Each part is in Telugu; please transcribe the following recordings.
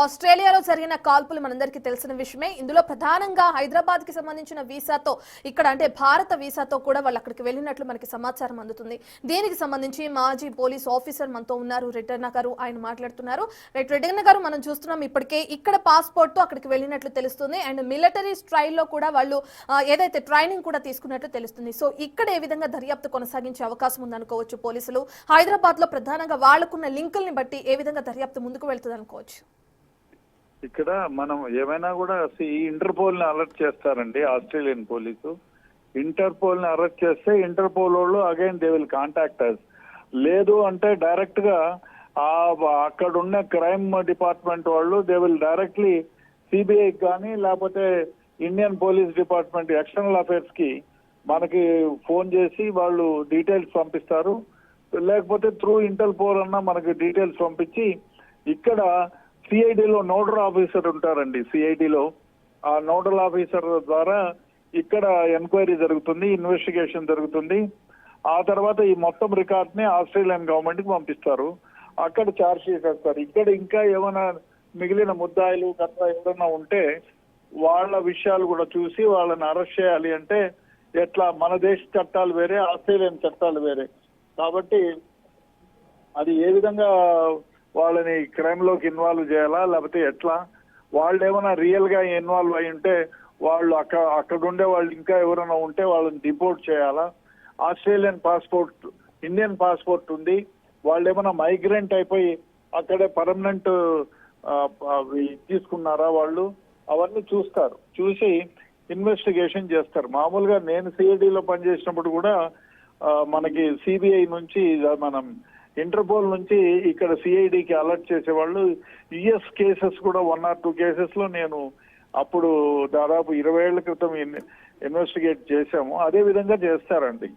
ఆస్ట్రేలియాలో జరిగిన కాల్పులు మనందరికీ తెలిసిన విషయమే. ఇందులో ప్రధానంగా హైదరాబాద్ కి సంబంధించిన వీసాతో ఇక్కడ అంటే భారత వీసాతో కూడా వాళ్ళు అక్కడికి వెళ్ళినట్లు మనకి సమాచారం అందుతుంది. దీనికి సంబంధించి మాజీ పోలీస్ ఆఫీసర్ మనతో ఉన్నారు, రెడ్డన్న గారు. ఆయన మాట్లాడుతున్నారు. రెడ్డన్న గారు, మనం చూస్తున్నాం ఇప్పటికే ఇక్కడ పాస్పోర్ట్ తో అక్కడికి వెళ్ళినట్లు తెలుస్తుంది. అండ్ మిలిటరీ స్టైల్లో కూడా వాళ్ళు ఏదైతే ట్రైనింగ్ కూడా తీసుకున్నట్లు తెలుస్తుంది. సో ఇక్కడ ఏ విధంగా దర్యాప్తు కొనసాగించే అవకాశం ఉందనుకోవచ్చు పోలీసులు? హైదరాబాద్ లో ప్రధానంగా వాళ్లకున్న లింకుల్ని బట్టి ఏ విధంగా దర్యాప్తు ముందుకు వెళ్తుంది అనుకోవచ్చు? ఇక్కడ మనం ఏమైనా కూడా ఈ ఇంటర్పోల్ ని అలర్ట్ చేస్తారండి ఆస్ట్రేలియన్ పోలీసు. ఇంటర్పోల్ ని అరెస్ట్ చేస్తే ఇంటర్పోల్ వాళ్ళు again they will contact us. లేదు అంటే డైరెక్ట్ గా అక్కడ ఉన్న క్రైమ్ డిపార్ట్మెంట్ వాళ్ళు దే విల్ డైరెక్ట్లీ సిబిఐ కానీ లేకపోతే Indian police department external affairs కి మనకి ఫోన్ చేసి వాళ్ళు డీటెయిల్స్ పంపిస్తారు. లేకపోతే త్రూ ఇంటర్పోల్ అన్నా మనకి డీటెయిల్స్ పంపించి ఇక్కడ సిఐడిలో నోడల్ ఆఫీసర్ ఉంటారండి. సిఐడిలో ఆ నోడల్ ఆఫీసర్ ద్వారా ఇక్కడ ఎంక్వైరీ జరుగుతుంది, ఇన్వెస్టిగేషన్ జరుగుతుంది. ఆ తర్వాత ఈ మొత్తం రికార్డ్ ని ఆస్ట్రేలియన్ గవర్నమెంట్ కి పంపిస్తారు. అక్కడ ఛార్జ్ షీట్ వేస్తారు. ఇక్కడ ఇంకా ఏమైనా మిగిలిన ముద్దాయిలు గట్రా ఎవరైనా ఉంటే వాళ్ళ విషయాలు కూడా చూసి వాళ్ళని అరెస్ట్ చేయాలి. అంటే ఎట్లా, మన దేశ చట్టాలు వేరే, ఆస్ట్రేలియన్ చట్టాలు వేరే కాబట్టి అది ఏ విధంగా వాళ్ళని క్రైమ్ లోకి ఇన్వాల్వ్ చేయాలా, లేకపోతే ఎట్లా, వాళ్ళు ఏమైనా రియల్ గా ఇన్వాల్వ్ అయి ఉంటే వాళ్ళు అక్కడ ఉండే వాళ్ళు ఇంకా ఎవరైనా ఉంటే వాళ్ళని డిపోర్ట్ చేయాలా. ఆస్ట్రేలియన్ పాస్పోర్ట్, ఇండియన్ పాస్పోర్ట్ ఉంది, వాళ్ళు ఏమైనా మైగ్రెంట్ అయిపోయి అక్కడే పర్మనెంట్ తీసుకున్నారా వాళ్ళు, అవన్నీ చూస్తారు. చూసి ఇన్వెస్టిగేషన్ చేస్తారు. మామూలుగా నేను సిఐడిలో పనిచేసినప్పుడు కూడా మనకి సిబిఐ నుంచి మనం ఇంటర్పోల్ నుంచి ఇక్కడ సిఐడికి అలర్ట్ చేసేవాళ్ళు. యుఎస్ కేసెస్ కూడా 1 or 2 కేసెస్ లో నేను అప్పుడు దాదాపు 20 ఏళ్ల క్రితం ఇన్వెస్టిగేట్ చేశాము. అదే విధంగా చేస్తారండి.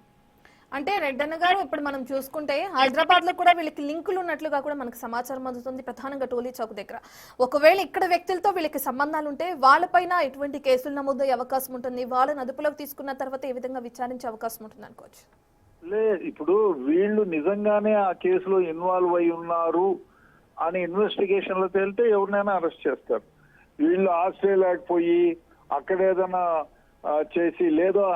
అంటే రెడ్డన్న గారు, ఇప్పుడు మనం చూసుకుంటే హైదరాబాద్ లో కూడా వీళ్ళకి లింకులు ఉన్నట్లుగా కూడా మనకు సమాచారం అందుతుంది, ప్రధానంగా టోలీ చౌక్ దగ్గర. ఒకవేళ ఇక్కడ వ్యక్తులతో వీళ్ళకి సంబంధాలు ఉంటే వాళ్ళపైన ఎటువంటి కేసులు నమోదయ్యే అవకాశం ఉంటుంది? వాళ్ళని అదుపులోకి తీసుకున్న తర్వాత ఏ విధంగా విచారించే అవకాశం ఉంటుంది అనుకోవచ్చు? ఇప్పుడు వీళ్ళు నిజంగానే ఆ కేసులో ఇన్వాల్వ్ అయి ఉన్నారు అని ఇన్వెస్టిగేషన్ లో తేలితే ఎవరినైనా అరెస్ట్ చేస్తారు. వీళ్ళు ఆస్ట్రేలియాకి పోయి అక్కడ ఏదైనా చేసి, లేదా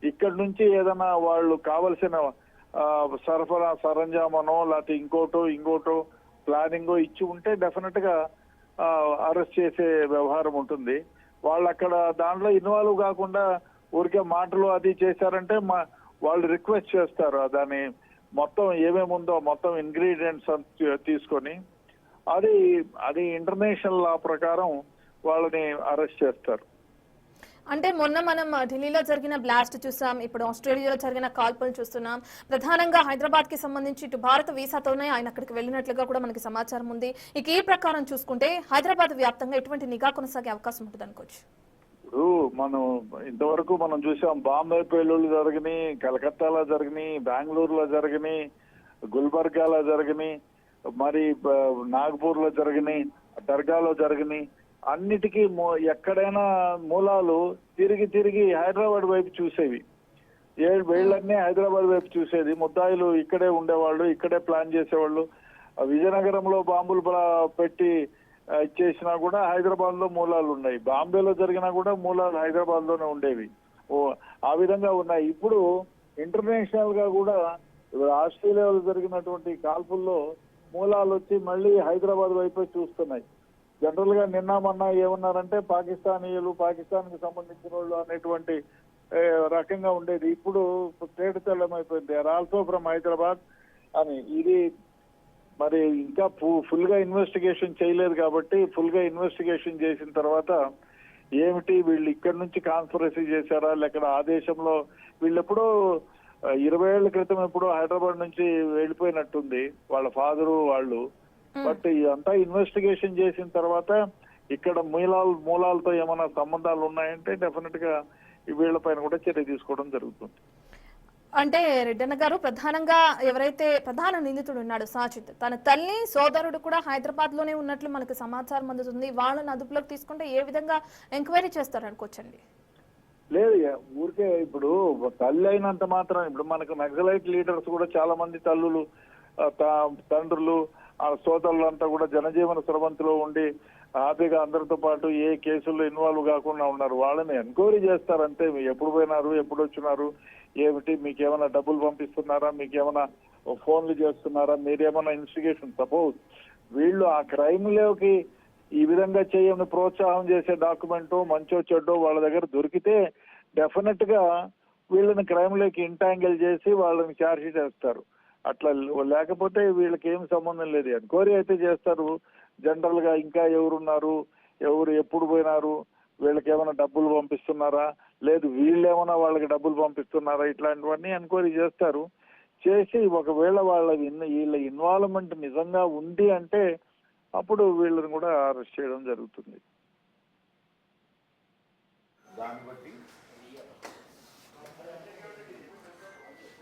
ఇక్కడ నుంచి ఏదైనా వాళ్ళు కావలసిన సరఫరా సరంజామనో లేకపోతే ఇంకోటో ప్లానింగో ఇచ్చి ఉంటే డెఫినెట్ గా అరెస్ట్ చేసే వ్యవహారం ఉంటుంది. వాళ్ళు అక్కడ దాంట్లో ఇన్వాల్వ్ కాకుండా ఊరికే మాటలు అది చేశారంటే వాళ్ళు రిక్వెస్ట్ చేస్తారు. దాని మొత్తం ఏమేమి ఉందో మొత్తం ఇంగ్రీడియంట్స్ తీసుకొని అది ఇంటర్నేషనల్ లా ప్రకారం వాళ్ళని అరెస్ట్ చేస్తారు. అంటే మొన్న మనం ఢిల్లీలో జరిగిన బ్లాస్ట్ చూసాం, ఇప్పుడు ఆస్ట్రేలియాలో జరిగిన కాల్పులు చూస్తున్నాం. ప్రధానంగా హైదరాబాద్ కి సంబంధించి ఇటు భారత వీసాతోనే ఆయన అక్కడికి వెళ్ళినట్లుగా కూడా మనకి సమాచారం ఉంది. ఇక ఈ ప్రకారం చూసుకుంటే హైదరాబాద్ వ్యాప్తంగా ఎటువంటి నిఘా కొనసాగే అవకాశం ఉంటుంది అనుకోవచ్చు? ఇప్పుడు మనం ఇంతవరకు మనం చూసాం, బాంబే పేలుళ్లు జరిగినాయి, కలకత్తాలో జరిగినాయి, బెంగళూరులో జరిగినాయి, గుల్బర్గాలో జరిగినాయి, మరి నాగపూర్ లో జరిగినాయి, దర్గాలో జరిగినాయి. అన్నిటికీ ఎక్కడైనా మూలాలు తిరిగి హైదరాబాద్ వైపు చూసేవి. వీళ్ళన్నీ హైదరాబాద్ వైపు చూసేది. ముద్దాయిలు ఇక్కడే ఉండేవాళ్ళు, ఇక్కడే ప్లాన్ చేసేవాళ్ళు. విజయనగరంలో బాంబులు పెట్టి ఇచ్చేసినా కూడా హైదరాబాద్ లో మూలాలు ఉన్నాయి. బాంబేలో జరిగినా కూడా మూలాలు హైదరాబాద్ లోనే ఉండేవి. ఆ విధంగా ఉన్నాయి. ఇప్పుడు ఇంటర్నేషనల్ గా కూడా ఆస్ట్రేలియాలో జరిగినటువంటి కాల్పుల్లో మూలాలు వచ్చి మళ్ళీ హైదరాబాద్ వైపే చూస్తున్నాయి. జనరల్ గా నిన్న మొన్న ఏమన్నారంటే పాకిస్తానీయులు, పాకిస్తాన్ కి సంబంధించిన వాళ్ళు అనేటువంటి రకంగా ఉండేది. ఇప్పుడు తేట తెల్లమైపోయింది, they are also from Hyderabad అని. ఇది మరి ఇంకా ఫుల్ గా ఇన్వెస్టిగేషన్ చేయలేదు కాబట్టి ఫుల్ గా ఇన్వెస్టిగేషన్ చేసిన తర్వాత ఏమిటి, వీళ్ళు ఇక్కడ నుంచి కాన్స్పిరసీ చేశారా, లేక ఆ దేశంలో వీళ్ళు ఎప్పుడో 20 ఏళ్ల క్రితం ఎప్పుడో హైదరాబాద్ నుంచి వెళ్ళిపోయినట్టుంది వాళ్ళ ఫాదరు వాళ్ళు. బట్ ఇదంతా ఇన్వెస్టిగేషన్ చేసిన తర్వాత ఇక్కడ మూలాలతో ఏమైనా సంబంధాలు ఉన్నాయంటే డెఫినెట్ గా వీళ్ళ పైన కూడా చర్య తీసుకోవడం జరుగుతుంది. అంటే రెడ్డన్న గారు, ప్రధానంగా ఎవరైతే ప్రధాన నిందితుడు ఉన్నాడు సాజిద్, తన తల్లి సోదరుడు కూడా హైదరాబాద్ లోనే ఉన్నట్లు మనకు సమాచారం అందుతుంది. వాళ్ళని అదుపులోకి తీసుకుంటే ఏ విధంగా ఎంక్వైరీ చేస్తారు అనుకోవచ్చండి? లేదు, ఊరికే ఇప్పుడు తల్లి అయినంత మాత్రం ఇప్పుడు మనకు నక్సలైట్ లీడర్స్ కూడా చాలా మంది తల్లులు, తండ్రులు, ఆ సోదరులంతా కూడా జనజీవన స్రవంతిలో ఉండి హ్యాపీగా అందరితో పాటు ఏ కేసుల్లో ఇన్వాల్వ్ కాకుండా ఉన్నారు. వాళ్ళని ఎంక్వైరీ చేస్తారంటే ఎప్పుడు పోయినారు, ఎప్పుడు వచ్చినారు, ఏమిటి, మీకేమైనా డబ్బులు పంపిస్తున్నారా, మీకేమైనా ఫోన్లు చేస్తున్నారా, మీరేమైనా ఇన్వెస్టిగేషన్. సపోజ్ వీళ్ళు ఆ క్రైమ్ లోకి ఈ విధంగా చేయని ప్రోత్సాహం చేసే డాక్యుమెంట్ మంచో చెడ్డో వాళ్ళ దగ్గర దొరికితే డెఫినెట్ గా వీళ్ళని క్రైమ్ లోకి ఇంటాంగిల్ చేసి వాళ్ళని ఛార్జ్ చేస్తారు. అట్లా లేకపోతే వీళ్ళకి ఏం సంబంధం లేదు. ఎంక్వైరీ అయితే చేస్తారు. జనరల్ గా ఇంకా ఎవరున్నారు, ఎవరు ఎప్పుడు పోయినారు, వీళ్ళకి ఏమైనా డబ్బులు పంపిస్తున్నారా, లేదు వీళ్ళేమైనా వాళ్ళకి డబ్బులు పంపిస్తున్నారా, ఇట్లాంటివన్నీ ఎంక్వైరీ చేస్తారు. చేసి ఒకవేళ వీళ్ళ ఇన్వాల్వ్మెంట్ నిజంగా ఉంది అంటే అప్పుడు వీళ్ళని కూడా అరెస్ట్ చేయడం జరుగుతుంది.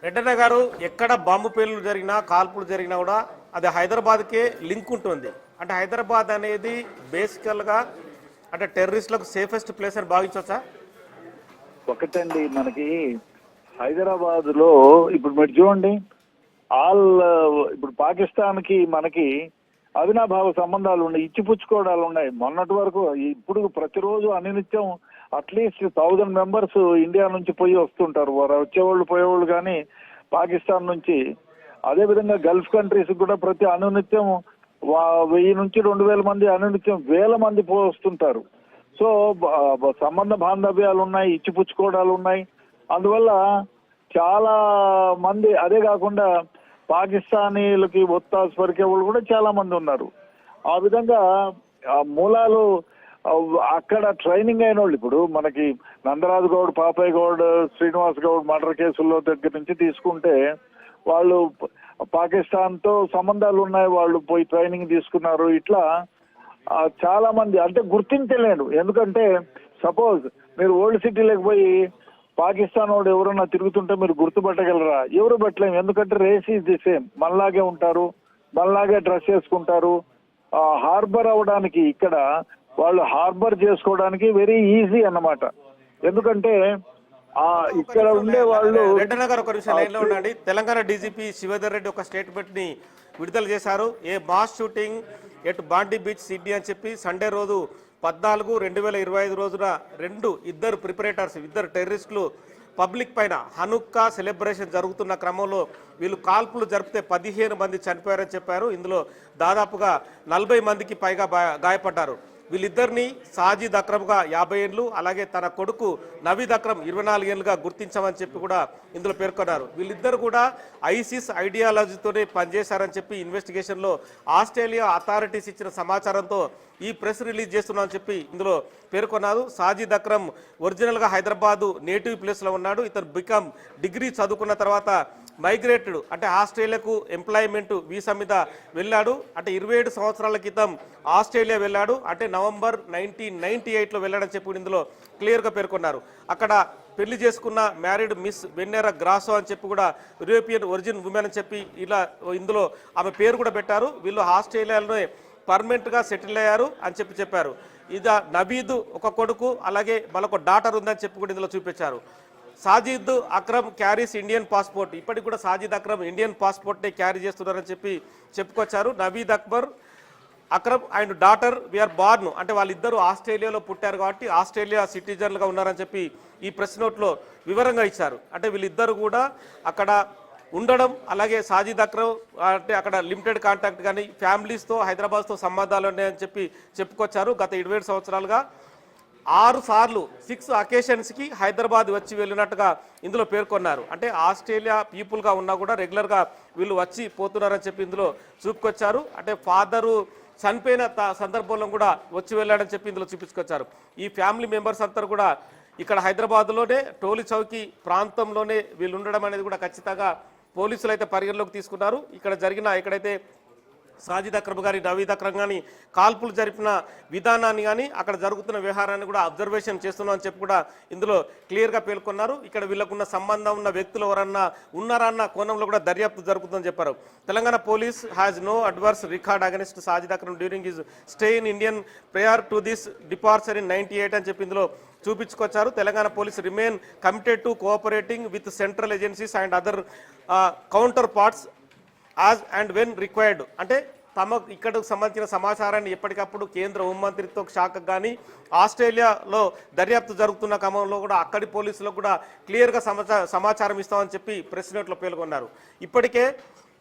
రెడ్డన్న గారు, ఎక్కడ బాంబు పేలులు జరిగినా, కాల్పులు జరిగినా కూడా అది హైదరాబాద్కే లింక్ ఉంటుంది. అంటే హైదరాబాద్ అనేది బేసికల్గా అంటే టెర్రరిస్టులకు సేఫెస్ట్ ప్లేస్ అని భావించవచ్చా? ఒకటండి, మనకి హైదరాబాద్ లో ఇప్పుడు మీరు చూడండి, ఇప్పుడు పాకిస్తాన్ కి మనకి అవినాభావ సంబంధాలు ఉన్నాయి, ఇచ్చిపుచ్చుకోవడాలు ఉన్నాయి. మొన్నటి వరకు ఇప్పుడు ప్రతిరోజు అనినిత్యం అట్లీస్ట్ 1000 మెంబర్స్ ఇండియా నుంచి పోయి వస్తుంటారు. వారు వచ్చేవాళ్ళు పోయేవాళ్ళు కానీ పాకిస్తాన్ నుంచి. అదేవిధంగా గల్ఫ్ కంట్రీస్ కూడా ప్రతి అనునిత్యం 1000 నుంచి 2000 మంది అనునిత్యం వేల మంది వస్తుంటారు. సో సంబంధ బాంధవ్యాలు ఉన్నాయి, ఇచ్చిపుచ్చుకోవడాలు ఉన్నాయి. అందువల్ల చాలా మంది, అదే కాకుండా పాకిస్తానీలకి ఒత్తాసు పలికే వాళ్ళు కూడా చాలా మంది ఉన్నారు. ఆ విధంగా మూలాలు అక్కడ ట్రైనింగ్ అయిన వాళ్ళు, ఇప్పుడు మనకి నందరాజు గౌడ్, పాపయ్య గౌడ్, శ్రీనివాస్ గౌడ్ మర్డర్ కేసుల్లో దగ్గర నుంచి తీసుకుంటే వాళ్ళు పాకిస్తాన్ తో సంబంధాలు ఉన్నాయి, వాళ్ళు పోయి ట్రైనింగ్ తీసుకున్నారు. ఇట్లా చాలా మంది అంటే గుర్తించలేరు. ఎందుకంటే సపోజ్ మీరు ఓల్డ్ సిటీలోకి పోయి పాకిస్తాన్ వాడు ఎవరన్నా తిరుగుతుంటే మీరు గుర్తుపట్టగలరా? ఎవరు పట్టలేము. ఎందుకంటే రేస్ ఈజ్ ది సేమ్, మనలాగే ఉంటారు, మనలాగే డ్రెస్ చేసుకుంటారు. హార్బర్ అవడానికి ఇక్కడ వాళ్ళు హార్బర్ చేసుకోవడానికి వెరీ ఈజీ అన్నమాట. ఎందుకంటే ఇక్కడ ఉండే వాళ్ళు. రెడ్డన్న గారు ఒక నిమిషం లైన్ లో ఉండండి. తెలంగాణ డీజీపీ శివధర్ రెడ్డి ఒక స్టేట్మెంట్ ని విడుదల చేశారు. ఏ మాస్ షూటింగ్ ఎట్ బాండీ బీచ్ సిడ్నీ అని చెప్పి సండే రోజు 14/2025 రోజున ఇద్దరు ప్రిపరేటర్స్, ఇద్దరు టెర్రరిస్టులు పబ్లిక్ పైన హనుక్కా సెలబ్రేషన్ జరుగుతున్న క్రమంలో వీళ్ళు కాల్పులు జరిపితే 15 మంది చనిపోయారని చెప్పారు. ఇందులో దాదాపుగా 40 మందికి పైగా గాయపడ్డారు. వీళ్ళిద్దరిని సాజిద్ అక్రమ్గా 50 ఏళ్ళు, అలాగే తన కొడుకు నవీద్ అక్రమ్ 24 ఏళ్ళుగా గుర్తించామని చెప్పి కూడా ఇందులో పేర్కొన్నారు. వీళ్ళిద్దరు కూడా ఐసిస్ ఐడియాలజీతోనే పనిచేశారని చెప్పి ఇన్వెస్టిగేషన్లో ఆస్ట్రేలియా అథారిటీస్ ఇచ్చిన సమాచారంతో ఈ ప్రెస్ రిలీజ్ చేస్తున్నామని చెప్పి ఇందులో పేర్కొన్నారు. సాజిద్ అక్రమ్ ఒరిజినల్గా హైదరాబాదు నేటివ్ ప్లేస్లో ఉన్నాడు. ఇతను డిగ్రీ చదువుకున్న తర్వాత మైగ్రేటెడ్ అంటే ఆస్ట్రేలియాకు ఎంప్లాయ్మెంట్ వీసా మీద వెళ్ళాడు. అంటే 27 సంవత్సరాల క్రితం ఆస్ట్రేలియా వెళ్ళాడు. అంటే నవంబర్ 1998లో వెళ్ళాడని చెప్పి ఇందులో క్లియర్గా పేర్కొన్నారు. అక్కడ పెళ్లి చేసుకున్న మ్యారీడ్ మిస్ వెన్నెరా గ్రాసో అని చెప్పి కూడా యూరోపియన్ ఒరిజిన్ ఉమెన్ అని చెప్పి ఇలా ఇందులో ఆమె పేరు కూడా పెట్టారు. వీళ్ళు ఆస్ట్రేలియాలోనే పర్మనెంట్గా సెటిల్ అయ్యారు అని చెప్పారు. ఇది నవీద్ ఒక కొడుకు, అలాగే వాళ్ళకు డాటర్ ఉందని చెప్పి కూడా ఇందులో చూపించారు. Sajid Akram carries Indian passport, ఇప్పటికి కూడా సాజిద్ అక్రమ్ ఇండియన్ పాస్పోర్ట్ని క్యారీ చేస్తున్నారని చెప్పి చెప్పుకొచ్చారు. Naveed Akram and daughter we are born, అంటే వాళ్ళిద్దరూ ఆస్ట్రేలియాలో పుట్టారు కాబట్టి ఆస్ట్రేలియా సిటిజన్లుగా ఉన్నారని చెప్పి ఈ ప్రెస్ నోట్లో వివరంగా ఇచ్చారు. అంటే వీళ్ళిద్దరు కూడా అక్కడ ఉండడం, అలాగే సాజిద్ అక్రమ్ అంటే అక్కడ లిమిటెడ్ కాంటాక్ట్ కానీ ఫ్యామిలీస్తో హైదరాబాద్తో సంబంధాలు ఉన్నాయని చెప్పి చెప్పుకొచ్చారు. గత 27 సంవత్సరాలుగా 6 సార్లు 6 అకేషన్స్కి హైదరాబాద్ వచ్చి వెళ్ళినట్టుగా ఇందులో పేర్కొన్నారు. అంటే ఆస్ట్రేలియా పీపుల్గా ఉన్నా కూడా రెగ్యులర్గా వీళ్ళు వచ్చి పోతున్నారని చెప్పి ఇందులో చూపుకొచ్చారు. అంటే ఫాదరు చనిపోయిన సందర్భంలో కూడా వచ్చి వెళ్ళాడని చెప్పి ఇందులో చూపించుకొచ్చారు. ఈ ఫ్యామిలీ మెంబర్స్ అంతా కూడా ఇక్కడ హైదరాబాద్లోనే టోలీ చౌకీ ప్రాంతంలోనే వీళ్ళు ఉండడం అనేది కూడా ఖచ్చితంగా పోలీసులు అయితే పరిగణలోకి తీసుకున్నారు. ఇక్కడ ఎక్కడైతే సాజిద్ అక్రమ్ గారి నవీద్ అక్రమ్ కానీ కాల్పులు జరిపిన విధానాన్ని కానీ అక్కడ జరుగుతున్న వ్యవహారాన్ని కూడా అబ్జర్వేషన్ చేస్తున్నాం అని చెప్పి కూడా ఇందులో క్లియర్గా పేర్కొన్నారు. ఇక్కడ వీళ్ళకున్న సంబంధం ఉన్న వ్యక్తులు ఎవరన్నా ఉన్నారన్న కోణంలో కూడా దర్యాప్తు జరుగుతుందని చెప్పారు. Telangana police has no adverse record against Sajid Akram during his stay in Indian prior to this departure in 98 అని చెప్పి ఇందులో చూపించుకొచ్చారు. Telangana police remain committed to cooperating with central agencies and other counterparts as and when required. అంటే ఇక్కడకు సంబంధించిన సమాచారాన్ని ఎప్పటికప్పుడు కేంద్ర హోంమంత్రిత్వ శాఖకు కానీ ఆస్ట్రేలియాలో దర్యాప్తు జరుగుతున్న క్రమంలో కూడా అక్కడి పోలీసులకు కూడా క్లియర్గా సమాచారం ఇస్తామని చెప్పి ప్రెస్ నోట్లో పేర్కొన్నారు. ఇప్పటికే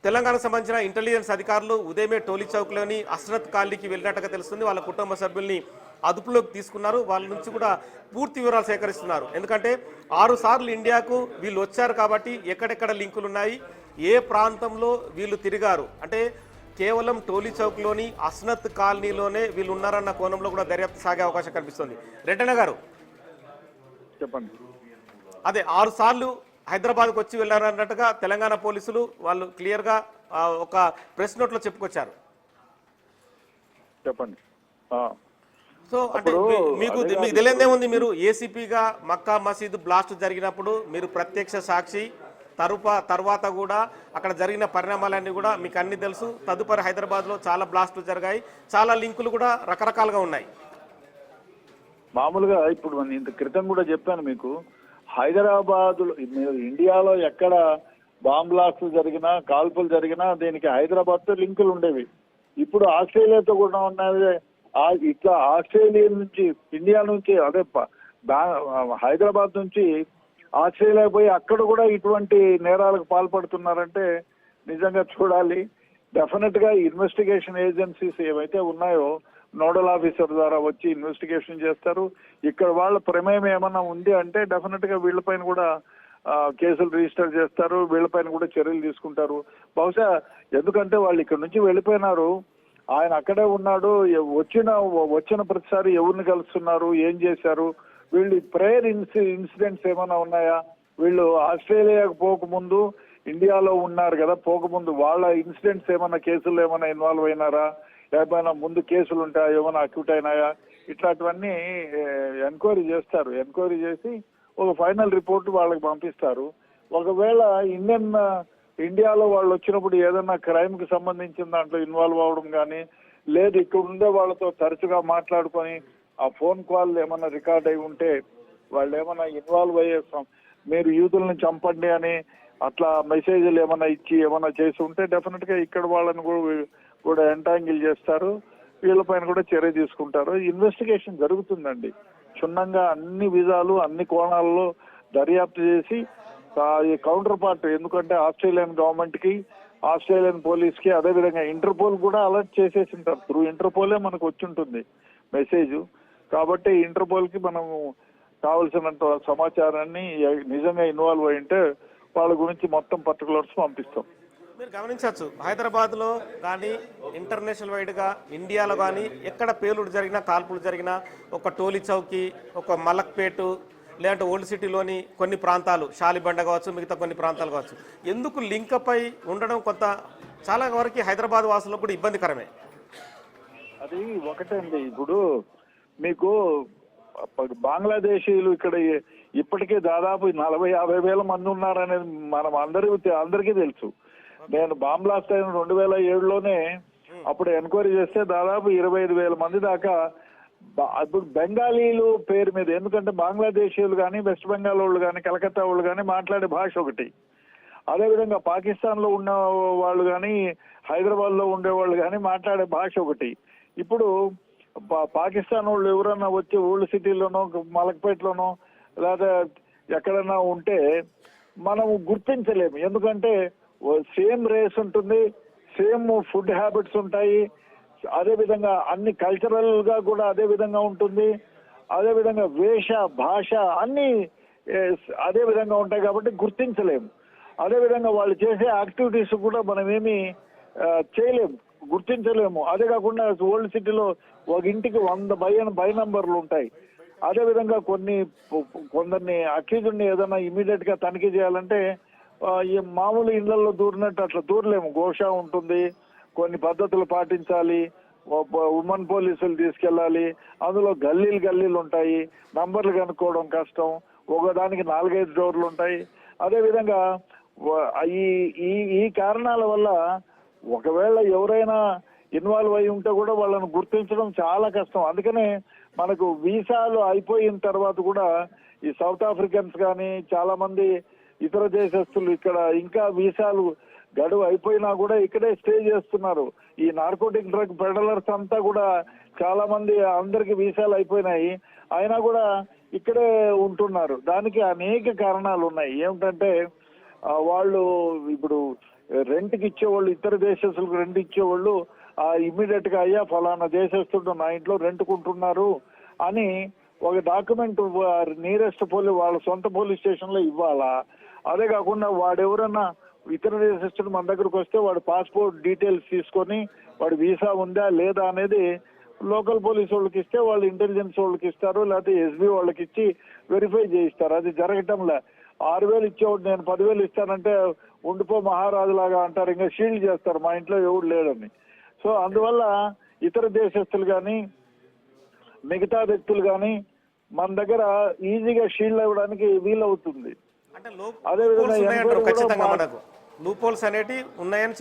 తెలంగాణకు సంబంధించిన ఇంటెలిజెన్స్ అధికారులు ఉదయమే టోలీ చౌక్లోని అస్రత్ కాలనీకి వెళ్ళినట్టుగా తెలుస్తుంది. వాళ్ళ కుటుంబ సభ్యుల్ని అదుపులోకి తీసుకున్నారు. వాళ్ళ నుంచి కూడా పూర్తి వివరాలు సేకరిస్తున్నారు. ఎందుకంటే 6 సార్లు ఇండియాకు వీళ్ళు వచ్చారు కాబట్టి ఎక్కడెక్కడ లింకులు ఉన్నాయి, ఏ ప్రాంతంలో వీళ్ళు తిరిగారు, అంటే కేవలం టోలీ చౌక్లోని అస్నత్ కాలనీలోనే వీళ్ళు ఉన్నారన్న కోణంలో కూడా దర్యాప్తు సాగే అవకాశం కనిపిస్తుంది. రెడ్డన్న గారు చెప్పండి. అదే 6 సార్లు హైదరాబాద్కు వచ్చి వెళ్ళారన్నట్టుగా తెలంగాణ పోలీసులు వాళ్ళు క్లియర్గా ఒక ప్రెస్ నోట్లో చెప్పుకొచ్చారు. చెప్పండి. సో అంటే మీకు తెలియదేముంది, మీరు ఏసీపీగా మక్కా మసీదు బ్లాస్ట్ జరిగినప్పుడు మీరు ప్రత్యక్ష సాక్షి, తర్వాత కూడా అక్కడ జరిగిన పరిణామాలన్నీ కూడా మీకు అన్ని తెలుసు. తదుపరి హైదరాబాద్లో చాలా బ్లాస్టులు జరిగాయి, చాలా లింకులు కూడా రకరకాలుగా ఉన్నాయి. మామూలుగా ఇప్పుడు నేను ఇంత క్రితం కూడా చెప్పాను మీకు, హైదరాబాద్ ఇండియాలో ఎక్కడ బాంబ్ బ్లాస్ట్లు జరిగినా కాల్పులు జరిగినా దీనికి హైదరాబాద్తో లింకులు ఉండేవి. ఇప్పుడు ఆస్ట్రేలియాతో కూడా ఉన్నది. ఇట్లా ఆస్ట్రేలియా నుంచి ఇండియా నుంచి అదే హైదరాబాద్ నుంచి ఆస్ట్రేలియా పోయి అక్కడ కూడా ఇటువంటి నేరాలకు పాల్పడుతున్నారంటే నిజంగా చూడాలి. డెఫినెట్ గా ఇన్వెస్టిగేషన్ ఏజెన్సీస్ ఏవైతే ఉన్నాయో నోడల్ ఆఫీసర్ ద్వారా వచ్చి ఇన్వెస్టిగేషన్ చేస్తారు. ఇక్కడ వాళ్ళ ప్రమేయం ఏమన్నా ఉంది అంటే డెఫినెట్ గా వీళ్ళపైన కూడా కేసులు రిజిస్టర్ చేస్తారు, వీళ్ళపైన కూడా చర్యలు తీసుకుంటారు. బహుశా ఎందుకంటే వాళ్ళు ఇక్కడ నుంచి వెళ్ళిపోయినారు, ఆయన అక్కడే ఉన్నాడు. వచ్చిన ప్రతిసారి ఎవరిని కలుస్తున్నారు, ఏం చేశారు, వీళ్ళు ప్రేయర్ ఇన్సిడెంట్స్ ఏమైనా ఉన్నాయా, వీళ్ళు ఆస్ట్రేలియాకు పోకముందు ఇండియాలో ఉన్నారు కదా, పోకముందు వాళ్ళ ఇన్సిడెంట్స్ ఏమైనా కేసుల్లో ఏమైనా ఇన్వాల్వ్ అయినారా, ఏమైనా ముందు కేసులు ఉంటాయా, ఏమైనా అక్యూట్ అయినాయా, ఇట్లాంటివన్నీ ఎంక్వైరీ చేస్తారు. ఎంక్వైరీ చేసి ఒక ఫైనల్ రిపోర్ట్ వాళ్ళకి పంపిస్తారు. ఒకవేళ ఇండియాలో వాళ్ళు వచ్చినప్పుడు ఏదైనా క్రైమ్ కి సంబంధించిన దాంట్లో ఇన్వాల్వ్ అవ్వడం కానీ, లేదు ఇక్కడ ఉండే వాళ్ళతో తరచుగా మాట్లాడుకొని ఆ ఫోన్ కాల్ ఏమైనా రికార్డ్ అయి ఉంటే వాళ్ళు ఏమైనా ఇన్వాల్వ్ అయ్యే, మీరు యూతుల్ని చంపండి అని అట్లా మెసేజ్లు ఏమైనా ఇచ్చి ఏమైనా చేసి ఉంటే డెఫినెట్ గా ఇక్కడ వాళ్ళని కూడా ఎంటాంగిల్ చేస్తారు, వీళ్ళపైన కూడా చర్య తీసుకుంటారు. ఇన్వెస్టిగేషన్ జరుగుతుందండి క్షుణ్ణంగా, అన్ని విధాలు అన్ని కోణాల్లో దర్యాప్తు చేసి ఈ కౌంటర్ పార్ట్, ఎందుకంటే ఆస్ట్రేలియన్ గవర్నమెంట్ కి ఆస్ట్రేలియన్ పోలీస్ కి అదేవిధంగా ఇంటర్పోల్ కూడా అలర్ట్ చేసేసి ఉంటారు. త్రూ ఇంటర్పోలే మనకు వచ్చి ఉంటుంది మెసేజ్. కాబట్టి ఇంటర్పోల్ కి మనము కావలసినంత సమాచారాన్ని నిజంగా ఇన్వాల్వ్ అయి ఉంటే వాళ్ళ గురించి మొత్తం పర్టికులర్స్ పంపిస్తాం. మీరు గమనించవచ్చు, హైదరాబాద్లో కానీ ఇంటర్నేషనల్ వైడ్గా ఇండియాలో కానీ ఎక్కడ పేలుడు జరిగినా కాల్పులు జరిగినా ఒక టోలీ చౌకీ, ఒక మలక్పేటు, లేదంటే ఓల్డ్ సిటీలోని కొన్ని ప్రాంతాలు షాలిబండ కావచ్చు, మిగతా కొన్ని ప్రాంతాలు కావచ్చు, ఎందుకు లింక్పై ఉండడం కొంత చాలా వరకు హైదరాబాద్ వాసులకు కూడా ఇబ్బందికరమే. అది ఒకటండి. ఇప్పుడు మీకు బంగ్లాదేశీయులు ఇక్కడ ఇప్పటికే దాదాపు 40-50 వేల మంది ఉన్నారనేది మనం అందరికీ తెలుసు. నేను బాంబ్ బ్లాస్ట్ అయిన 2007లోనే అప్పుడు ఎంక్వైరీ చేస్తే దాదాపు 25,000 మంది దాకా ఇప్పుడు బెంగాలీలు పేరు మీద, ఎందుకంటే బంగ్లాదేశీయులు కానీ వెస్ట్ బెంగాల్ వాళ్ళు కానీ కలకత్తా వాళ్ళు కానీ మాట్లాడే భాష ఒకటి, అదేవిధంగా పాకిస్తాన్ లో ఉన్న వాళ్ళు కానీ హైదరాబాద్ లో ఉండేవాళ్ళు కానీ మాట్లాడే భాష ఒకటి. ఇప్పుడు పాకిస్తాన్ వాళ్ళు ఎవరన్నా వచ్చి ఓల్డ్ సిటీలోనో మలక్పేటలోనో లేదా ఎక్కడన్నా ఉంటే మనము గుర్తించలేము, ఎందుకంటే సేమ్ రేస్ ఉంటుంది, సేమ్ ఫుడ్ హ్యాబిట్స్ ఉంటాయి, అదే విధంగా అన్ని కల్చరల్ గా కూడా అదే విధంగా ఉంటుంది, అదే విధంగా వేష భాష అన్ని అదే విధంగా ఉంటాయి కాబట్టి గుర్తించలేము. అదే విధంగా వాళ్ళు చేసే యాక్టివిటీస్ కూడా మనం ఏమి చేయలేము, గుర్తించలేము. అదే కాకుండా ఓల్డ్ సిటీలో ఒక ఇంటికి 100 బై నంబర్లు ఉంటాయి. అదే విధంగా కొందరిని అక్యూజ్డ్ని ఏదైనా ఇమీడియట్ గా తనిఖీ చేయాలంటే ఈ మామూలు ఇళ్లలో దూరినట్టు అట్లా దూరలేము. ఘోష ఉంటుంది, కొన్ని పద్ధతులు పాటించాలి, ఉమెన్ పోలీసులు తీసుకెళ్ళాలి, అందులో గల్లీలు ఉంటాయి, నంబర్లు కనుక్కోవడం కష్టం, ఒకదానికి 4-5 డోర్లు ఉంటాయి. అదే విధంగా ఈ కారణాల వల్ల ఒకవేళ ఎవరైనా ఇన్వాల్వ్ అయి ఉంటే కూడా వాళ్ళని గుర్తించడం చాలా కష్టం. అందుకనే మనకు వీసాలు అయిపోయిన తర్వాత కూడా ఈ సౌత్ ఆఫ్రికన్స్ కానీ చాలా మంది ఇతర దేశస్తులు ఇక్కడ ఇంకా వీసాలు గడువు అయిపోయినా కూడా ఇక్కడే స్టే చేస్తున్నారు. ఈ నార్కోటిక్ డ్రగ్ పెడలర్స్ అంతా కూడా చాలా మంది, అందరికి వీసాలు అయిపోయినాయి, అయినా కూడా ఇక్కడే ఉంటున్నారు. దానికి అనేక కారణాలు ఉన్నాయి. ఏమిటంటే వాళ్ళు ఇప్పుడు రెంట్కి ఇచ్చేవాళ్ళు, ఇతర దేశస్తులకు రెంట్ ఇచ్చేవాళ్ళు ఇమ్మీడియట్ గా అయ్యా ఫలానా దేశస్తుడు నా ఇంట్లో రెంట్కుంటున్నారు అని ఒక డాక్యుమెంట్ నియరెస్ట్ వాళ్ళ సొంత పోలీస్ స్టేషన్ లో ఇవ్వాలా. అదే కాకుండా వాడెవరన్నా ఇతర దేశస్తుడు మన దగ్గరకు వస్తే వాడు పాస్పోర్ట్ డీటెయిల్స్ తీసుకొని వాడు వీసా ఉందా లేదా అనేది లోకల్ పోలీస్ వాళ్ళకి ఇస్తే వాళ్ళు ఇంటెలిజెన్స్ వాళ్ళకి ఇస్తారు, లేకపోతే ఎస్బీ వాళ్ళకి ఇచ్చి వెరిఫై చేయిస్తారు. అది జరగటంలే. 6,000 ఇచ్చేవాడు నేను 10,000 ఇస్తానంటే ఉండిపో మహారాజు లాగా అంటారు, ఇంకా షీల్డ్ చేస్తారు మా ఇంట్లో ఎవడు లేడని. సో అందువల్ల ఇతర దేశస్తులు కానీ మిగతా వ్యక్తులు కానీ మన దగ్గర ఈజీగా షీల్డ్ అవ్వడానికి వీలవుతుంది. అంటే అదేవిధంగా లూపోల్స్ అనేటి ఉన్నాయని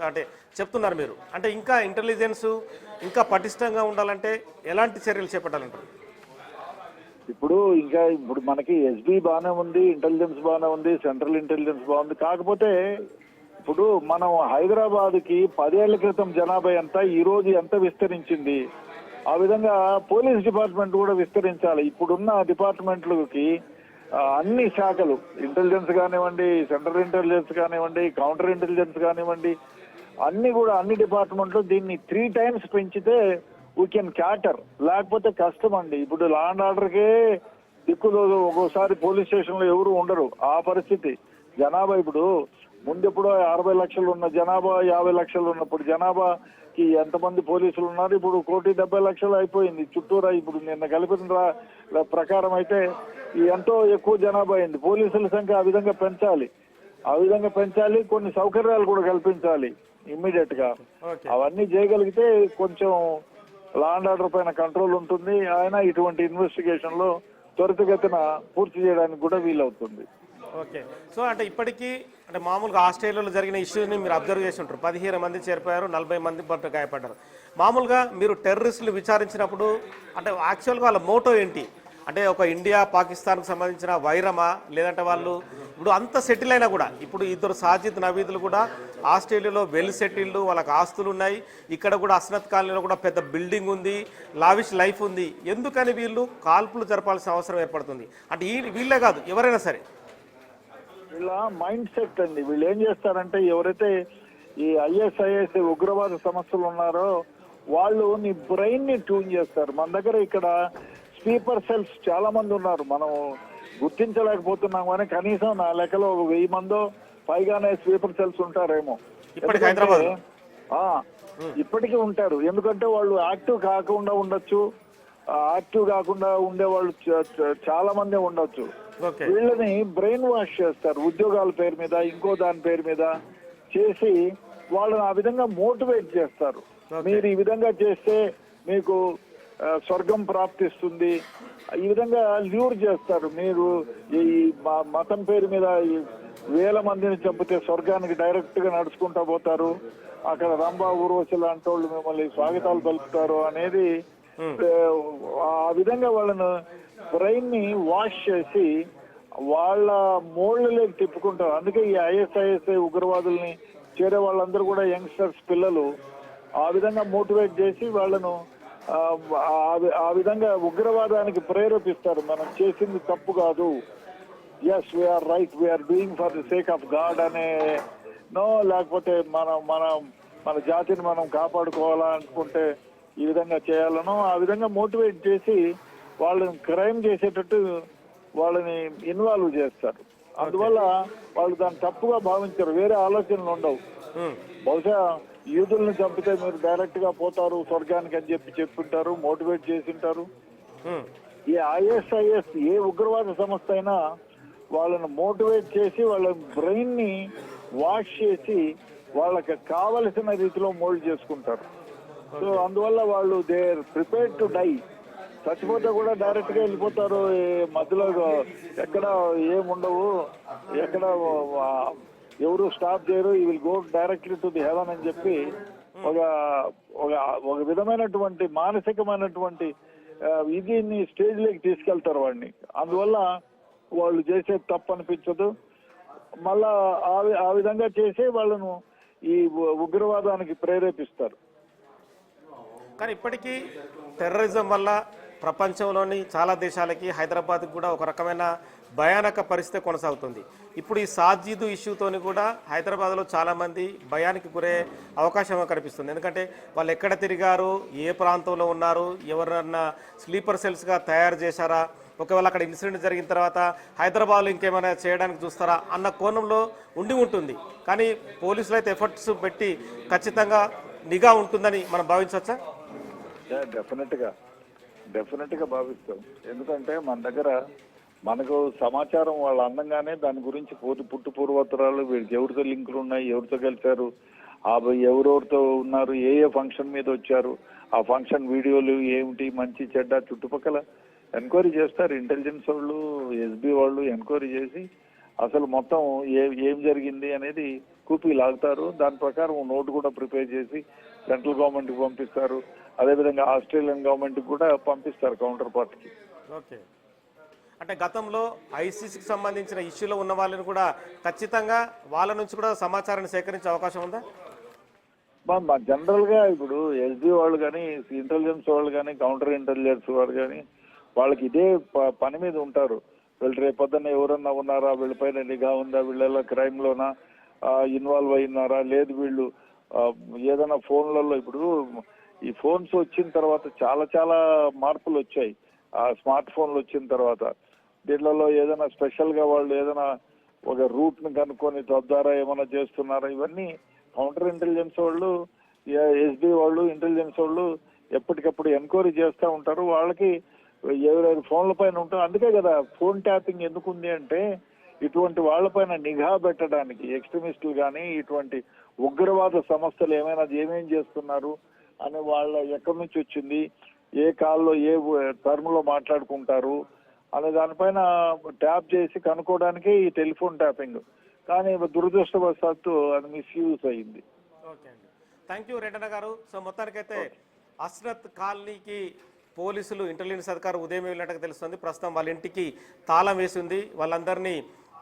అంటే చెప్తున్నారు మీరు. అంటే ఇంకా ఇంటెలిజెన్స్ ఇంకా పటిష్టంగా ఉండాలంటే ఎలాంటి చర్యలు చేపట్టాలంటారు? ఇప్పుడు మనకి ఎస్బీ బాగానే ఉంది, ఇంటెలిజెన్స్ బాగానే ఉంది, సెంట్రల్ ఇంటెలిజెన్స్ బాగుంది. కాకపోతే ఇప్పుడు మనం హైదరాబాద్ కి 10 ఏళ్ల క్రితం జనాభా ఎంత, ఈ రోజు ఎంత విస్తరించింది, ఆ విధంగా పోలీస్ డిపార్ట్మెంట్ కూడా విస్తరించాలి. ఇప్పుడున్న డిపార్ట్మెంట్లకి అన్ని శాఖలు, ఇంటెలిజెన్స్ కానివ్వండి, సెంట్రల్ ఇంటెలిజెన్స్ కానివ్వండి, కౌంటర్ ఇంటెలిజెన్స్ కానివ్వండి, అన్ని డిపార్ట్మెంట్లు దీన్ని 3 times పెంచితే వీ కెన్ క్యాటర్. లేకపోతే కష్టం అండి. ఇప్పుడు లా అండ్ ఆర్డర్కే దిక్కులు, ఒక్కోసారి పోలీస్ స్టేషన్ లో ఎవరు ఉండరు, ఆ పరిస్థితి. జనాభా ఇప్పుడు ముందెప్పుడో 60 లక్షలు ఉన్న జనాభా 50 లక్షలు ఉన్నప్పుడు జనాభాకి ఎంతమంది పోలీసులు ఉన్నారు? ఇప్పుడు 1,70,00,000 అయిపోయింది చుట్టూరా. ఇప్పుడు నిన్న కలిపిన ప్రకారం అయితే ఎంతో ఎక్కువ జనాభా అయింది. పోలీసుల సంఖ్య ఆ విధంగా పెంచాలి, కొన్ని సౌకర్యాలు కూడా కల్పించాలి ఇమ్మీడియట్ గా. అవన్నీ చేయగలిగితే కొంచెం లా అండ్ ఆర్డర్ పైన కంట్రోల్ ఉంటుంది. ఆయన ఇటువంటి ఇన్వెస్టిగేషన్ లో త్వరితగతిన పూర్తి చేయడానికి కూడా వీలవుతుంది. ఓకే. సో అంటే ఇప్పటికీ అంటే మామూలుగా ఆస్ట్రేలియాలో జరిగిన ఇష్యూని మీరు అబ్జర్వ్ చేసి ఉంటారు. 15 మంది చేరిపోయారు, 40 మంది గాయపడ్డారు. మామూలుగా మీరు టెర్రరిస్టులు విచారించినప్పుడు అంటే యాక్చువల్గా వాళ్ళ మోటో ఏంటి? అంటే ఒక ఇండియా పాకిస్తాన్కు సంబంధించిన వైరమా, లేదంటే వాళ్ళు ఇప్పుడు అంత సెటిల్ అయినా కూడా, ఇప్పుడు ఇద్దరు సాజిద్ నవీదులు కూడా ఆస్ట్రేలియాలో వెల్ సెటిల్డ్, వాళ్ళకి ఆస్తులు ఉన్నాయి, ఇక్కడ కూడా అస్నత్ కాలనీలో కూడా పెద్ద బిల్డింగ్ ఉంది, లావిష్ లైఫ్ ఉంది. ఎందుకని వీళ్ళు కాల్పులు జరపాల్సిన అవసరం ఏర్పడుతుంది? అంటే వీళ్ళే కాదు, ఎవరైనా సరే వీళ్ళ మైండ్ సెట్ అండి. వీళ్ళు ఏం చేస్తారంటే, ఎవరైతే ఈ ISIS ఉగ్రవాద సమస్యలు ఉన్నారో వాళ్ళు నీ బ్రెయిన్ ని ట్యూన్ చేస్తారు. మన దగ్గర ఇక్కడ స్లీపర్ సెల్స్ చాలా మంది ఉన్నారు, మనం గుర్తించలేకపోతున్నాం. కానీ కనీసం నా లెక్కలో 1000 మందో పైగానే స్లీపర్ సెల్స్ ఉంటారేమో ఇప్పటికీ ఉంటారు. ఎందుకంటే వాళ్ళు యాక్టివ్ కాకుండా ఉండొచ్చు, యాక్టివ్ కాకుండా ఉండే వాళ్ళు చాలా మంది ఉండొచ్చు. వీళ్ళని బ్రెయిన్ వాష్ చేస్తారు ఉద్యోగాల పేరు మీద, ఇంకో దాని పేరు మీద చేసి వాళ్ళని ఆ విధంగా మోటివేట్ చేస్తారు. మీరు ఈ విధంగా చేస్తే మీకు స్వర్గం ప్రాప్తిస్తుంది, ఈ విధంగా ల్యూర్ చేస్తారు. మీరు ఈ మతం పేరు మీద 1000 మందిని చంపితే స్వర్గానికి డైరెక్ట్ గా నడుచుకుంటా పోతారు, అక్కడ రంభా ఊర్వశి లాంటి వాళ్ళు మిమ్మల్ని స్వాగతాలు పలుకుతారు అనేది. ఆ విధంగా వాళ్ళను బ్రెయిన్ ని వాష్ చేసి వాళ్ళ మోళ్లలోకి తిప్పుకుంటారు. అందుకే ఈ ISIS ఉగ్రవాదుల్ని చేరే వాళ్ళందరూ కూడా యంగ్స్టర్స్, పిల్లలు. ఆ విధంగా మోటివేట్ చేసి వాళ్ళను ఆ విధంగా ఉగ్రవాదానికి ప్రేరేపిస్తారు. మనం చేసింది తప్పు కాదు, yes we are right, we are doing for the sake of god అనే నో, లేకపోతే మన జాతిని మనం కాపాడుకోవాలా అనుకుంటే ఈ విధంగా చేయాలనో ఆ విధంగా మోటివేట్ చేసి వాళ్ళని క్రైమ్ చేసేటట్టు వాళ్ళని ఇన్వాల్వ్ చేస్తారు. అందువల్ల వాళ్ళు దాన్ని తప్పుగా భావించారు, వేరే ఆలోచనలు ఉండవు. బహుశా యూదుల్ని చంపితే మీరు డైరెక్ట్ గా పోతారు స్వర్గానికి అని చెప్పింటారు, మోటివేట్ చేసింటారు. ఈ ISIS ఏ ఉగ్రవాద సంస్థ అయినా వాళ్ళని మోటివేట్ చేసి వాళ్ళ బ్రెయిన్ ని వాష్ చేసి వాళ్ళకి కావలసిన రీతిలో మోల్డ్ చేసుకుంటారు. సో అందువల్ల వాళ్ళు they are prepared to die. చచ్చిపోతే కూడా డైరెక్ట్ గా వెళ్ళిపోతారు, మధ్యలో ఎక్కడ ఏముండవు, ఎక్కడ ఎవరు స్టాప్ చేయరు, ఈ will go directly to the haven అని చెప్పి ఒక విధమైనటువంటి మానసికమైనటువంటి ఇదిని స్టేజ్ లోకి తీసుకెళ్తారు వాడిని. అందువల్ల వాళ్ళు చేసే తప్పు అనిపించదు. మళ్ళా ఆ విధంగా చేసి వాళ్ళను ఈ ఉగ్రవాదానికి ప్రేరేపిస్తారు. కానీ ఇప్పటికీ టెర్రరిజం వల్ల ప్రపంచంలోని చాలా దేశాలకి హైదరాబాద్కి కూడా ఒక రకమైన భయానక పరిస్థితి కొనసాగుతుంది. ఇప్పుడు ఈ సాజీదు ఇష్యూతోని కూడా హైదరాబాద్లో చాలామంది భయానికి గురే అవకాశం కనిపిస్తుంది. ఎందుకంటే వాళ్ళు ఎక్కడ తిరిగారు, ఏ ప్రాంతంలో ఉన్నారు, ఎవరన్నా స్లీపర్ సెల్స్గా తయారు చేశారా, ఒకవేళ అక్కడ ఇన్సిడెంట్ జరిగిన తర్వాత హైదరాబాద్లో ఇంకేమైనా చేయడానికి చూస్తారా అన్న కోణంలో ఉంటుంది. కానీ పోలీసులు అయితే ఎఫర్ట్స్ పెట్టి ఖచ్చితంగా నిఘా ఉంటుందని మనం భావించవచ్చా? డెఫినెట్ గా భావిస్తాం. ఎందుకంటే మన దగ్గర మనకు సమాచారం వాళ్ళు అందంగానే దాని గురించి పుట్టు పూర్వోత్తరాలు, వీళ్ళకి ఎవరితో లింకులు ఉన్నాయి, ఎవరితో కలిశారు, ఎవరెవరితో ఉన్నారు, ఏ ఫంక్షన్ మీద వచ్చారు, ఆ ఫంక్షన్ వీడియోలు ఏమిటి, మంచి చెడ్డ చుట్టుపక్కల ఎంక్వైరీ చేస్తారు. ఇంటెలిజెన్స్ వాళ్ళు, ఎస్బీ వాళ్ళు ఎంక్వైరీ చేసి అసలు మొత్తం ఏం జరిగింది అనేది కూపీ లాగుతారు. దాని ప్రకారం నోటు కూడా ప్రిపేర్ చేసి సెంట్రల్ గవర్నమెంట్ కి పంపిస్తారు. అదేవిధంగా ఆస్ట్రేలియన్ గవర్నమెంట్ కూడా పంపిస్తారు కౌంటర్ పార్ట్కి. ఓకే, అంటే గతంలో ఐసీసీకి సంబంధించిన ఇష్యూలో ఉన్న వాళ్ళని కూడా ఖచ్చితంగా వాళ్ళ నుంచి కూడా సమాచారాన్ని సేకరించే అవకాశం ఉందా? జనరల్ గా ఇప్పుడు ఎస్బీ వాళ్ళు కానీ, ఇంటెలిజెన్స్ వాళ్ళు కానీ, కౌంటర్ ఇంటెలిజెన్స్ వాళ్ళు కానీ వాళ్ళకి ఇదే పని మీద ఉంటారు. వీళ్ళు రేపొద్దున ఎవరన్నా ఉన్నారా, వీళ్ళపైన నిఘా ఉందా, వీళ్ళ క్రైమ్ లోనా ఇన్వాల్వ్ అయినారా, లేదు వీళ్ళు ఏదైనా ఫోన్లలో, ఇప్పుడు ఈ ఫోన్స్ వచ్చిన తర్వాత చాలా చాలా మార్పులు వచ్చాయి. ఆ స్మార్ట్ ఫోన్లు వచ్చిన తర్వాత దీంట్లో ఏదైనా స్పెషల్ గా వాళ్ళు ఏదైనా ఒక రూట్ ని కనుక్కొని తద్వారా ఏమైనా చేస్తున్నారా, ఇవన్నీ కౌంటర్ ఇంటెలిజెన్స్ వాళ్ళు, ఎస్బీ వాళ్ళు, ఇంటెలిజెన్స్ వాళ్ళు ఎప్పటికప్పుడు ఎంక్వైరీ చేస్తూ ఉంటారు. వాళ్ళకి ఎవరెవరి ఫోన్ల పైన ఉంటారు. అందుకే కదా ఫోన్ ట్యాపింగ్ ఎందుకుంది అంటే ఇటువంటి వాళ్ళపైన నిఘా పెట్టడానికి, ఎక్స్ట్రీమిస్టులు కానీ ఇటువంటి ఉగ్రవాద సంస్థలు ఏమేం చేస్తున్నారు అని, వాళ్ళ ఎక్కడి నుంచి వచ్చింది, ఏ కాల్లో ఏ టర్మ్ లో మాట్లాడుకుంటారు అనే దానిపైన ట్యాప్ చేసి కనుక్కోవడానికి ఈ టెలిఫోన్ ట్యాపింగ్. కానీ దురదృష్టవశాత్తు అది మిస్యూజ్ అయింది. ఓకే అండి, థ్యాంక్ యూ రెడ్డన్న గారు. సో మొత్తానికైతే అస్రత్ కాలనీకి పోలీసులు, ఇంటెలిజెన్స్ అధికారులు ఉదయం వెళ్ళినట్టుగా తెలుస్తుంది. ప్రస్తుతం వాళ్ళ ఇంటికి తాళం వేసింది. వాళ్ళందరినీ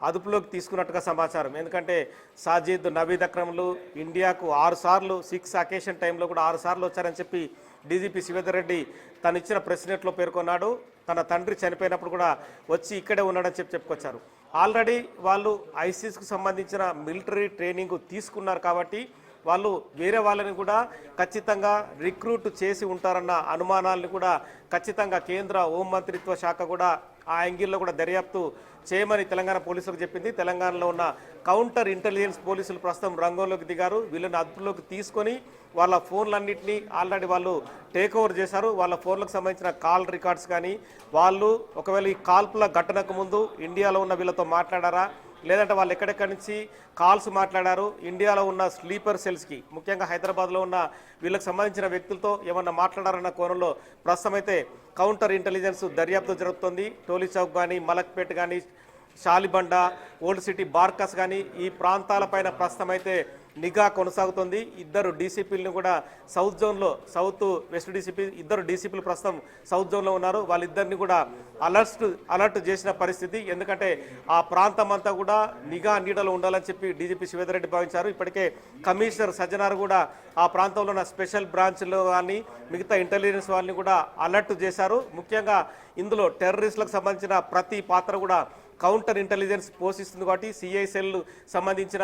అదుపులోకి తీసుకున్నట్టుగా సమాచారం. ఎందుకంటే సాజిద్, నవీద్ అక్రమ్లు ఇండియాకు 6 సార్లు 6 అకేషన్ టైంలో కూడా 6 సార్లు వచ్చారని చెప్పి డీజీపీ శివేందర్ రెడ్డి తను ఇచ్చిన ప్రెస్ నెట్లో పేర్కొన్నాడు. తన తండ్రి చనిపోయినప్పుడు కూడా వచ్చి ఇక్కడే ఉన్నాడని చెప్పుకొచ్చారు. ఆల్రెడీ వాళ్ళు ఐసీస్కు సంబంధించిన మిలిటరీ ట్రైనింగ్ తీసుకున్నారు కాబట్టి వాళ్ళు వేరే వాళ్ళని కూడా ఖచ్చితంగా రిక్రూట్ చేసి ఉంటారన్న అనుమానాలను కూడా ఖచ్చితంగా కేంద్ర హోంమంత్రిత్వ శాఖ కూడా ఆ యాంగిల్లో కూడా దర్యాప్తు చేయమని తెలంగాణ పోలీసులకు చెప్పింది. తెలంగాణలో ఉన్న కౌంటర్ ఇంటెలిజెన్స్ పోలీసులు ప్రస్తుతం రంగంలోకి దిగారు. వీళ్ళని అదుపులోకి తీసుకొని వాళ్ళ ఫోన్లన్నింటినీ ఆల్రెడీ వాళ్ళు టేక్ ఓవర్ చేశారు. వాళ్ళ ఫోన్లకు సంబంధించిన కాల్ రికార్డ్స్ కానీ, వాళ్ళు ఒకవేళ ఈ కాల్పుల ఘటనకు ముందు ఇండియాలో ఉన్న వీళ్ళతో మాట్లాడారా, లేదంటే వాళ్ళు ఎక్కడెక్కడి నుంచి కాల్స్ మాట్లాడారు, ఇండియాలో ఉన్న స్లీపర్ సెల్స్కి, ముఖ్యంగా హైదరాబాద్లో ఉన్న వీళ్ళకి సంబంధించిన వ్యక్తులతో ఏమన్నా మాట్లాడారన్న కోణంలో ప్రస్తుతం అయితే కౌంటర్ ఇంటెలిజెన్స్ దర్యాప్తు జరుగుతుంది. టోలీ చౌక్ కానీ, మలక్పేట్ కానీ, షాలిబండ, ఓల్డ్ సిటీ, బార్కస్ కానీ ఈ ప్రాంతాలపైన ప్రస్తుతం అయితే నిఘా కొనసాగుతుంది. ఇద్దరు డీసీపీలను కూడా సౌత్ జోన్లో, సౌత్ వెస్ట్ డీసీపీ, ఇద్దరు డీసీపీలు ప్రస్తుతం సౌత్ జోన్లో ఉన్నారు. వాళ్ళిద్దరిని కూడా అలర్ట్ చేసిన పరిస్థితి. ఎందుకంటే ఆ ప్రాంతం అంతా కూడా నిఘా నీడలో ఉండాలని చెప్పి డీజీపీ శివేందర్ రెడ్డి భావించారు. ఇప్పటికే కమిషనర్ సజ్జనార్ కూడా ఆ ప్రాంతంలో ఉన్న స్పెషల్ బ్రాంచ్లో కానీ మిగతా ఇంటెలిజెన్స్ వాళ్ళని కూడా అలర్ట్ చేశారు. ముఖ్యంగా ఇందులో టెర్రరిస్టులకు సంబంధించిన ప్రతి పాత్ర కూడా కౌంటర్ ఇంటెలిజెన్స్ పోషిస్తుంది కాబట్టి సిఐసెల్ సంబంధించిన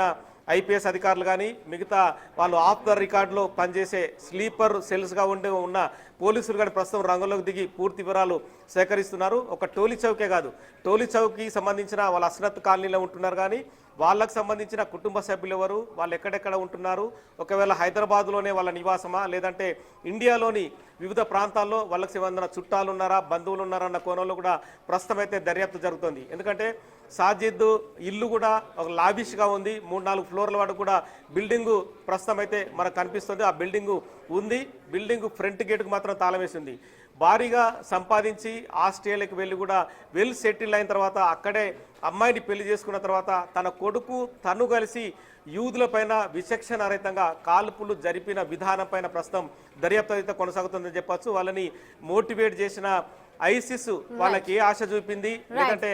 ఐపీఎస్ అధికారులు కానీ, మిగతా వాళ్ళు ఆఫ్ ద రికార్డులో పనిచేసే స్లీపర్ సెల్స్గా ఉన్న పోలీసులు కానీ ప్రస్తుతం రంగంలోకి దిగి పూర్తి వివరాలు సేకరిస్తున్నారు. ఒక టోలీ చౌకే కాదు, టోలీ చౌక్కి సంబంధించిన వాళ్ళ అస్రత్ కాలనీలో ఉంటున్నారు కానీ వాళ్ళకు సంబంధించిన కుటుంబ సభ్యులు ఎవరు, వాళ్ళు ఎక్కడెక్కడ ఉంటున్నారు, ఒకవేళ హైదరాబాద్లోనే వాళ్ళ నివాసమా, లేదంటే ఇండియాలోని వివిధ ప్రాంతాల్లో వాళ్ళకి సంబంధించిన చుట్టాలు ఉన్నారా, బంధువులు ఉన్నారా అన్న కోణంలో కూడా ప్రస్తుతం అయితే దర్యాప్తు జరుగుతుంది. ఎందుకంటే సాజిద్ ఇల్లు కూడా ఒక లాబిష్గా ఉంది. 3-4 ఫ్లోర్ల వాడు కూడా బిల్డింగు ప్రస్తుతం అయితే మనకు కనిపిస్తుంది. ఆ బిల్డింగు ఉంది. బిల్డింగు ఫ్రంట్ గేటుకు మాత్రం తాళం వేసింది. భారీగా సంపాదించి ఆస్ట్రేలియాకి వెళ్ళి కూడా వెల్ సెటిల్ అయిన తర్వాత అక్కడే అమ్మాయిని పెళ్లి చేసుకున్న తర్వాత తన కొడుకు తను కలిసి యూదుల పైన విచక్షణారహితంగా కాల్పులు జరిపిన విధానం పైన ప్రస్తుతం దర్యాప్తు అయితే కొనసాగుతుందని చెప్పొచ్చు. వాళ్ళని మోటివేట్ చేసిన ఐసిస్ వాళ్ళకి ఏ ఆశ చూపింది, లేదంటే